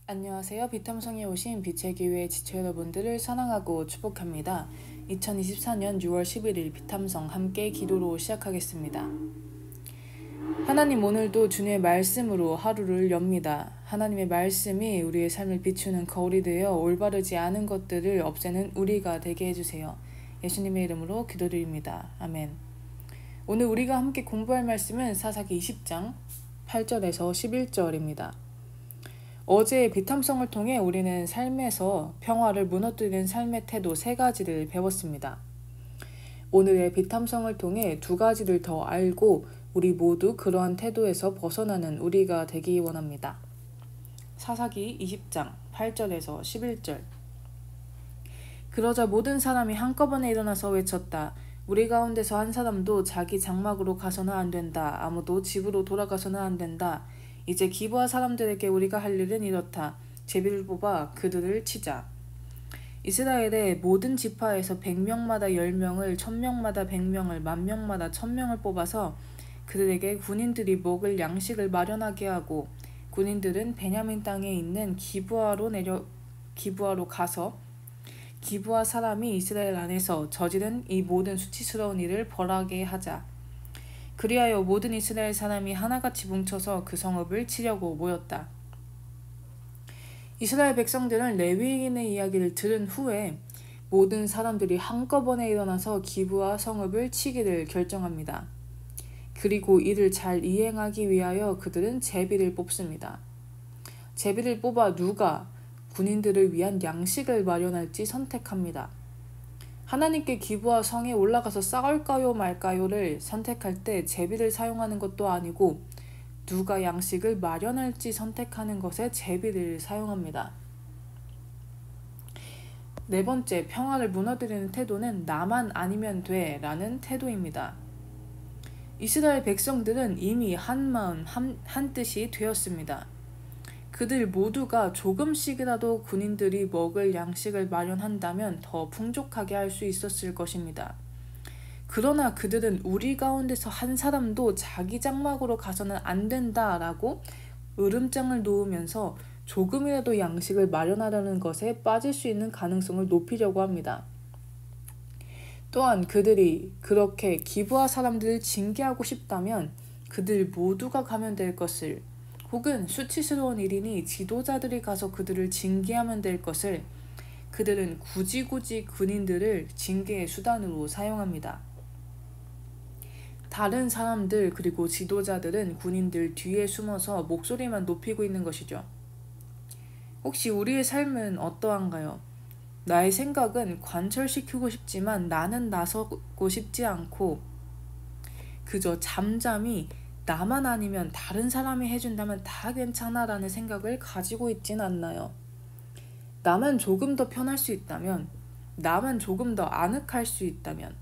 안녕하세요. 비탐성에 오신 빛의 기회의 지체 여러분들을 사랑하고 축복합니다. 2024년 6월 11일 비탐성 함께 기도로 시작하겠습니다. 하나님, 오늘도 주님의 말씀으로 하루를 엽니다. 하나님의 말씀이 우리의 삶을 비추는 거울이 되어 올바르지 않은 것들을 없애는 우리가 되게 해주세요. 예수님의 이름으로 기도드립니다. 아멘. 오늘 우리가 함께 공부할 말씀은 사사기 20장 8절에서 11절입니다. 어제의 비탐성을 통해 우리는 삶에서 평화를 무너뜨리는 삶의 태도 3가지를 배웠습니다. 오늘의 비탐성을 통해 2가지를 더 알고 우리 모두 그러한 태도에서 벗어나는 우리가 되기 원합니다. 사사기 20장 8절에서 11절. 그러자 모든 사람이 한꺼번에 일어나서 외쳤다. 우리 가운데서 한 사람도 자기 장막으로 가서는 안 된다. 아무도 집으로 돌아가서는 안 된다. 이제 기브아 사람들에게 우리가 할 일은 이렇다. 제비를 뽑아 그들을 치자. 이스라엘의 모든 지파에서 100명마다 10명을, 1000명마다 100명을, 10,000명마다 1000명을 뽑아서 그들에게 군인들이 먹을 양식을 마련하게 하고, 군인들은 베냐민 땅에 있는 기브아로 가서 기브아 사람이 이스라엘 안에서 저지른 이 모든 수치스러운 일을 벌하게 하자. 그리하여 모든 이스라엘 사람이 하나같이 뭉쳐서 그 성읍을 치려고 모였다. 이스라엘 백성들은 레위인의 이야기를 들은 후에 모든 사람들이 한꺼번에 일어나서 기브아 성읍을 치기를 결정합니다. 그리고 이를 잘 이행하기 위하여 그들은 제비를 뽑습니다. 제비를 뽑아 누가 군인들을 위한 양식을 마련할지 선택합니다. 하나님께 기브아 성에 올라가서 싸울까요 말까요를 선택할 때 제비를 사용하는 것도 아니고 누가 양식을 마련할지 선택하는 것에 제비를 사용합니다. 4번째, 평화를 무너뜨리는 태도는 나만 아니면 돼 라는 태도입니다. 이스라엘 백성들은 이미 한 마음 한 뜻이 되었습니다. 그들 모두가 조금씩이라도 군인들이 먹을 양식을 마련한다면 더 풍족하게 할 수 있었을 것입니다. 그러나 그들은 우리 가운데서 한 사람도 자기 장막으로 가서는 안 된다라고 으름장을 놓으면서 조금이라도 양식을 마련하려는 것에 빠질 수 있는 가능성을 높이려고 합니다. 또한 그들이 그렇게 기브아 사람들을 징계하고 싶다면 그들 모두가 가면 될 것을, 혹은 수치스러운 일이니 지도자들이 가서 그들을 징계하면 될 것을 그들은 굳이 군인들을 징계의 수단으로 사용합니다. 다른 사람들 그리고 지도자들은 군인들 뒤에 숨어서 목소리만 높이고 있는 것이죠. 혹시 우리의 삶은 어떠한가요? 나의 생각은 관철시키고 싶지만 나는 나서고 싶지 않고 그저 잠잠히 나만 아니면 다른 사람이 해준다면 다 괜찮아 라는 생각을 가지고 있진 않나요? 나만 조금 더 편할 수 있다면, 나만 조금 더 아늑할 수 있다면,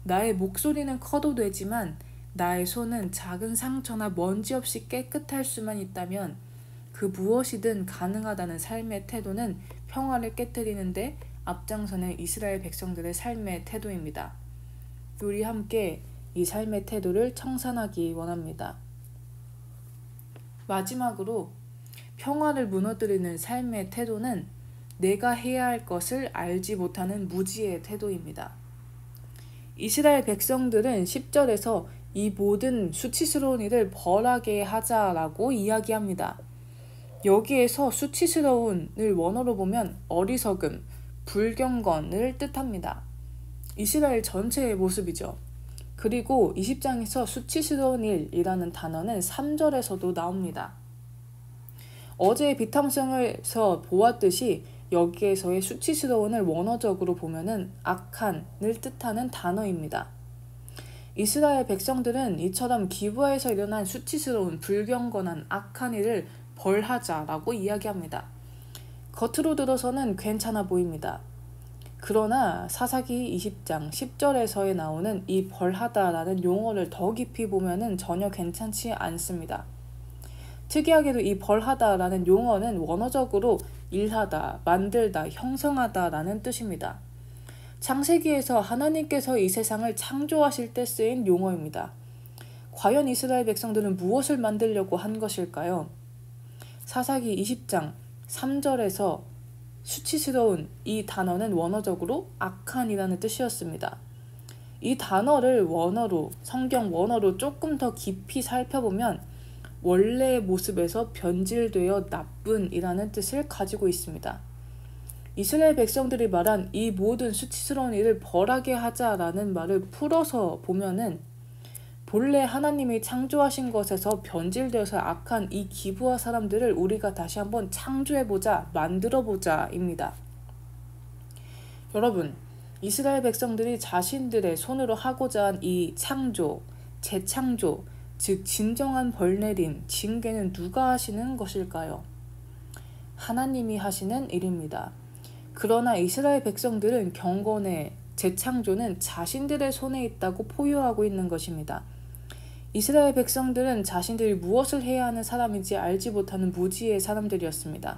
나의 목소리는 커도 되지만 나의 손은 작은 상처나 먼지 없이 깨끗할 수만 있다면 그 무엇이든 가능하다는 삶의 태도는 평화를 깨뜨리는데 앞장서는 이스라엘 백성들의 삶의 태도입니다. 우리 함께 이 삶의 태도를 청산하기 원합니다. 마지막으로 평화를 무너뜨리는 삶의 태도는 내가 해야 할 것을 알지 못하는 무지의 태도입니다. 이스라엘 백성들은 10절에서 이 모든 수치스러운 일을 벌하게 하자라고 이야기합니다. 여기에서 수치스러운을 원어로 보면 어리석음, 불경건을 뜻합니다. 이스라엘 전체의 모습이죠. 그리고 20장에서 수치스러운 일이라는 단어는 3절에서도 나옵니다. 어제의 비탐성에서 보았듯이 여기에서의 수치스러운을 원어적으로 보면은 악한을 뜻하는 단어입니다. 이스라엘 백성들은 이처럼 기브아에서 일어난 수치스러운 불경건한 악한 일을 벌하자라고 이야기합니다. 겉으로 들어서는 괜찮아 보입니다. 그러나 사사기 20장 10절에서에 나오는 이 벌하다라는 용어를 더 깊이 보면은 전혀 괜찮지 않습니다. 특이하게도 이 벌하다라는 용어는 원어적으로 일하다, 만들다, 형성하다라는 뜻입니다. 창세기에서 하나님께서 이 세상을 창조하실 때 쓰인 용어입니다. 과연 이스라엘 백성들은 무엇을 만들려고 한 것일까요? 사사기 20장 3절에서 수치스러운 이 단어는 원어적으로 악한이라는 뜻이었습니다. 이 단어를 성경 원어로 조금 더 깊이 살펴보면 원래의 모습에서 변질되어 나쁜이라는 뜻을 가지고 있습니다. 이스라엘 백성들이 말한 이 모든 수치스러운 일을 벌하게 하자라는 말을 풀어서 보면은 본래 하나님이 창조하신 것에서 변질되어서 악한 이 기브아 사람들을 우리가 다시 한번 창조해보자, 만들어보자 입니다. 여러분, 이스라엘 백성들이 자신들의 손으로 하고자 한 이 창조, 재창조, 즉 진정한 벌내림, 징계는 누가 하시는 것일까요? 하나님이 하시는 일입니다. 그러나 이스라엘 백성들은 경건의 재창조는 자신들의 손에 있다고 포효하고 있는 것입니다. 이스라엘 백성들은 자신들이 무엇을 해야 하는 사람인지 알지 못하는 무지의 사람들이었습니다.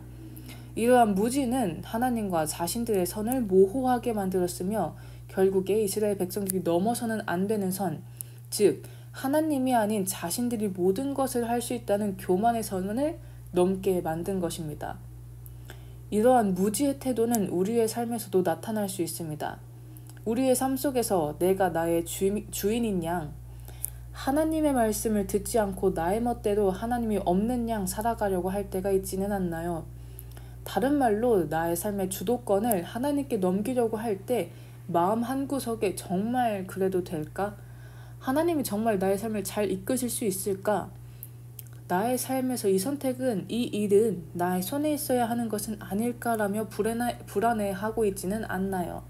이러한 무지는 하나님과 자신들의 선을 모호하게 만들었으며 결국에 이스라엘 백성들이 넘어서는 안 되는 선, 즉 하나님이 아닌 자신들이 모든 것을 할 수 있다는 교만의 선을 넘게 만든 것입니다. 이러한 무지의 태도는 우리의 삶에서도 나타날 수 있습니다. 우리의 삶 속에서 내가 나의 주인인 양, 하나님의 말씀을 듣지 않고 나의 멋대로 하나님이 없는 양 살아가려고 할 때가 있지는 않나요? 다른 말로 나의 삶의 주도권을 하나님께 넘기려고 할 때 마음 한구석에 정말 그래도 될까? 하나님이 정말 나의 삶을 잘 이끄실 수 있을까? 나의 삶에서 이 선택은, 이 일은 나의 손에 있어야 하는 것은 아닐까라며 불안해하고 있지는 않나요?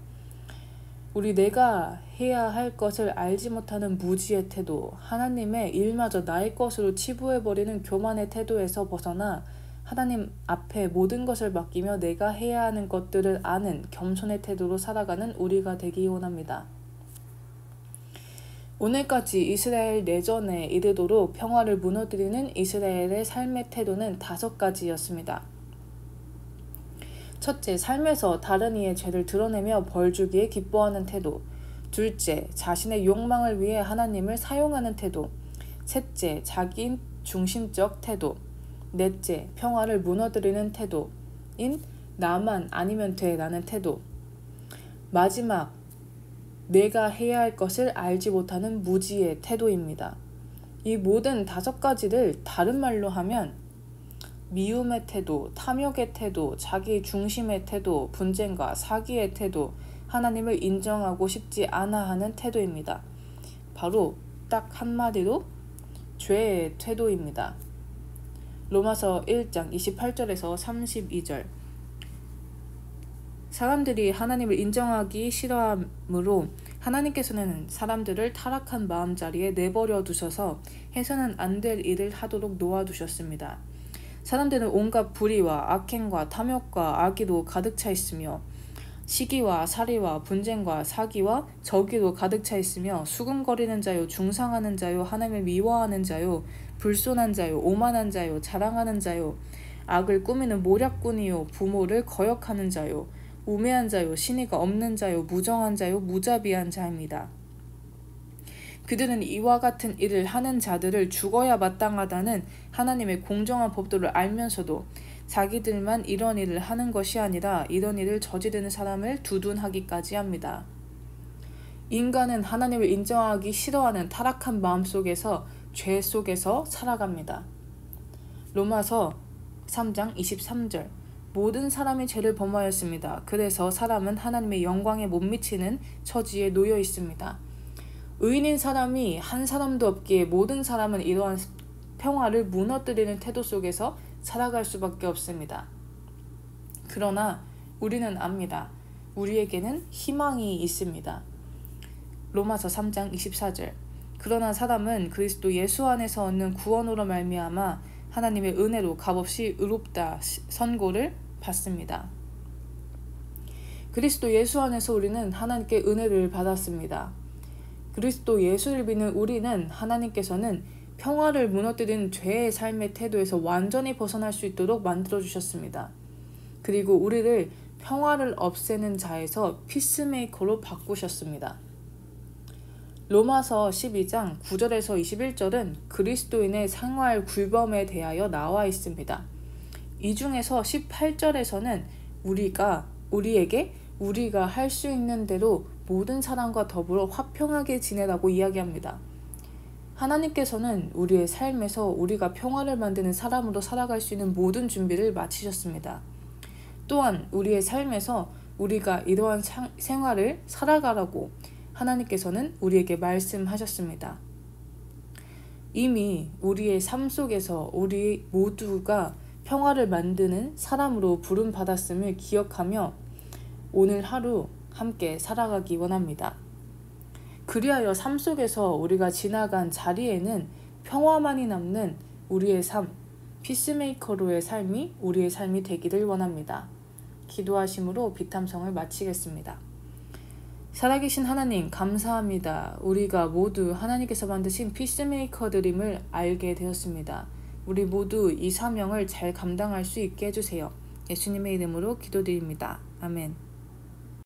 우리 내가 해야 할 것을 알지 못하는 무지의 태도, 하나님의 일마저 나의 것으로 치부해버리는 교만의 태도에서 벗어나 하나님 앞에 모든 것을 맡기며 내가 해야 하는 것들을 아는 겸손의 태도로 살아가는 우리가 되기 원합니다. 오늘까지 이스라엘 내전에 이르도록 평화를 무너뜨리는 이스라엘의 삶의 태도는 5가지였습니다. 첫째, 삶에서 다른 이의 죄를 드러내며 벌 주기에 기뻐하는 태도. 둘째, 자신의 욕망을 위해 하나님을 사용하는 태도. 셋째, 자기 중심적 태도. 넷째, 평화를 무너뜨리는 태도인 나만 아니면 돼라는 태도. 마지막, 내가 해야 할 것을 알지 못하는 무지의 태도입니다. 이 모든 5가지를 다른 말로 하면 미움의 태도, 탐욕의 태도, 자기 중심의 태도, 분쟁과 사기의 태도, 하나님을 인정하고 싶지 않아 하는 태도입니다. 바로 딱 한마디로 죄의 태도입니다. 로마서 1장 28절에서 32절. 사람들이 하나님을 인정하기 싫어하므로 하나님께서는 사람들을 타락한 마음자리에 내버려 두셔서 해서는 안 될 일을 하도록 놓아두셨습니다. 사람들은 온갖 불의와 악행과 탐욕과 악의로 가득 차 있으며 시기와 살이와 분쟁과 사기와 저기로 가득 차 있으며 수군거리는 자요, 중상하는 자요, 하나님을 미워하는 자요, 불손한 자요, 오만한 자요, 자랑하는 자요, 악을 꾸미는 모략꾼이요, 부모를 거역하는 자요, 우매한 자요, 신의가 없는 자요, 무정한 자요, 무자비한 자입니다. 그들은 이와 같은 일을 하는 자들을 죽어야 마땅하다는 하나님의 공정한 법도를 알면서도 자기들만 이런 일을 하는 것이 아니라 이런 일을 저지르는 사람을 두둔하기까지 합니다. 인간은 하나님을 인정하기 싫어하는 타락한 마음 속에서 죄 속에서 살아갑니다. 로마서 3장 23절. 모든 사람이 죄를 범하였습니다. 그래서 사람은 하나님의 영광에 못 미치는 처지에 놓여 있습니다. 의인인 사람이 한 사람도 없기에 모든 사람은 이러한 평화를 무너뜨리는 태도 속에서 살아갈 수밖에 없습니다. 그러나 우리는 압니다. 우리에게는 희망이 있습니다. 로마서 3장 24절. 그러나 사람은 그리스도 예수 안에서 얻는 구원으로 말미암아 하나님의 은혜로 값없이 의롭다 선고를 받습니다. 그리스도 예수 안에서 우리는 하나님께 은혜를 받았습니다. 그리스도 예수를 믿는 우리는 하나님께서는 평화를 무너뜨리는 죄의 삶의 태도에서 완전히 벗어날 수 있도록 만들어주셨습니다. 그리고 우리를 평화를 없애는 자에서 피스메이커로 바꾸셨습니다. 로마서 12장 9절에서 21절은 그리스도인의 생활 굴범에 대하여 나와 있습니다. 이 중에서 18절에서는 우리에게 우리가 할 수 있는 대로 모든 사람과 더불어 화평하게 지내라고 이야기합니다. 하나님께서는 우리의 삶에서 우리가 평화를 만드는 사람으로 살아갈 수 있는 모든 준비를 마치셨습니다. 또한 우리의 삶에서 우리가 이러한 생활을 살아가라고 하나님께서는 우리에게 말씀하셨습니다. 이미 우리의 삶 속에서 우리 모두가 평화를 만드는 사람으로 부름받았음을 기억하며 오늘 하루 함께 살아가기 원합니다. 그리하여 삶 속에서 우리가 지나간 자리에는 평화만이 남는 우리의 삶, 피스메이커로의 삶이 우리의 삶이 되기를 원합니다. 기도하심으로 비탐성을 마치겠습니다. 살아계신 하나님 감사합니다. 우리가 모두 하나님께서 만드신 피스메이커들임을 알게 되었습니다. 우리 모두 이 사명을 잘 감당할 수 있게 해주세요. 예수님의 이름으로 기도드립니다. 아멘.